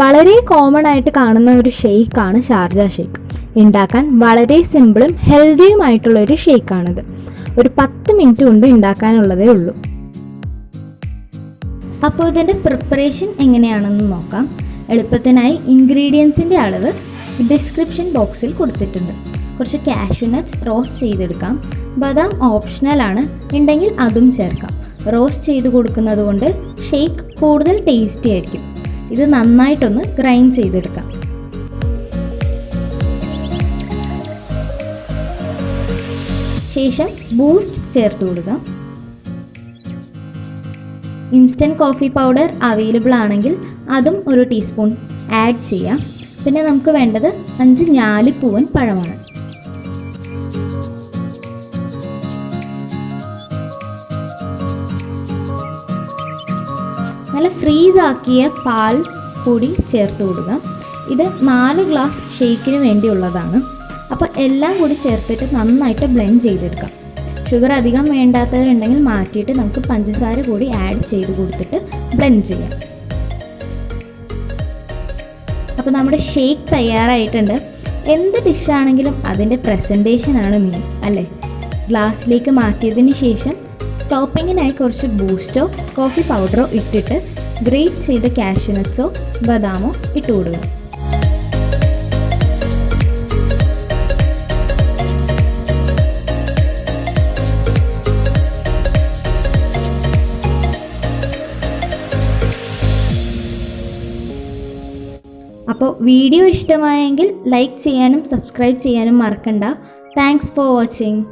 വളരെ കോമൺ ആയിട്ട് കാണുന്ന ഒരു ഷേക്കാണ് ഷാർജ ഷേക്ക്. ഉണ്ടാക്കാൻ വളരെ സിമ്പിളും ഹെൽത്തിയുമായിട്ടുള്ളൊരു ഷേക്കാണിത്. ഒരു 10 മിനിറ്റ് കൊണ്ട് ഉണ്ടാക്കാനുള്ളതേ ഉള്ളൂ. അപ്പോൾ ഇതിൻ്റെ പ്രിപ്പറേഷൻ എങ്ങനെയാണെന്ന് നോക്കാം. എളുപ്പത്തിനായി ഇൻഗ്രീഡിയൻസിൻ്റെ അളവ് ഡിസ്ക്രിപ്ഷൻ ബോക്സിൽ കൊടുത്തിട്ടുണ്ട്. കുറച്ച് കാഷ്യൂ നട്ട്സ് റോസ്റ്റ് ചെയ്തെടുക്കാം. ബദാം ഓപ്ഷണലാണ്, ഉണ്ടെങ്കിൽ അതും ചേർക്കാം. റോസ്റ്റ് ചെയ്ത് കൊടുക്കുന്നത് കൊണ്ട് ഷേക്ക് കൂടുതൽ ടേസ്റ്റി ആയിരിക്കും. ഇത് നന്നായിട്ടൊന്ന് ഗ്രൈൻഡ് ചെയ്തെടുക്കാം. ശേഷം ബൂസ്റ്റ് ചേർത്ത് കൊടുക്കാം. ഇൻസ്റ്റൻറ്റ് കോഫി പൗഡർ അവൈലബിൾ ആണെങ്കിൽ അതും ഒരു ടീസ്പൂൺ ആഡ് ചെയ്യാം. പിന്നെ നമുക്ക് വേണ്ടത് 5 ഞാലിപ്പൂവൻ പഴമാണ്. നല്ല ഫ്രീസ് ആക്കിയ പാൽ കൂടി ചേർത്ത് കൊടുക്കുക. ഇത് 4 ഗ്ലാസ് ഷേക്കിന് വേണ്ടിയുള്ളതാണ്. അപ്പോൾ എല്ലാം കൂടി ചേർത്തിട്ട് നന്നായിട്ട് ബ്ലെൻഡ് ചെയ്തെടുക്കാം. ഷുഗർ അധികം വേണ്ടാത്തവരുണ്ടെങ്കിൽ മാറ്റിയിട്ട് നമുക്ക് പഞ്ചസാര കൂടി ആഡ് ചെയ്ത് കൊടുത്തിട്ട് ബ്ലെൻഡ് ചെയ്യാം. അപ്പോൾ നമ്മുടെ ഷേക്ക് തയ്യാറായിട്ടുണ്ട്. എന്ത് ഡിഷാണെങ്കിലും അതിൻ്റെ പ്രസൻറ്റേഷനാണ് മെയിൻ അല്ലേ? ഗ്ലാസ്സിലേക്ക് മാറ്റിയതിന് ശേഷം ടോപ്പിങ്ങിനായി കുറച്ച് ബൂസ്റ്റോ കോഫി പൗഡറോ ഇട്ടിട്ട് ഗ്രേറ്റ് ചെയ്ത കാഷ്യൂ നട്ട്സോ ബദാമോ ഇട്ട് കൊടുക്കുക. അപ്പോൾ വീഡിയോ ഇഷ്ടമായെങ്കിൽ ലൈക്ക് ചെയ്യാനും സബ്സ്ക്രൈബ് ചെയ്യാനും മറക്കണ്ട. Thanks for watching.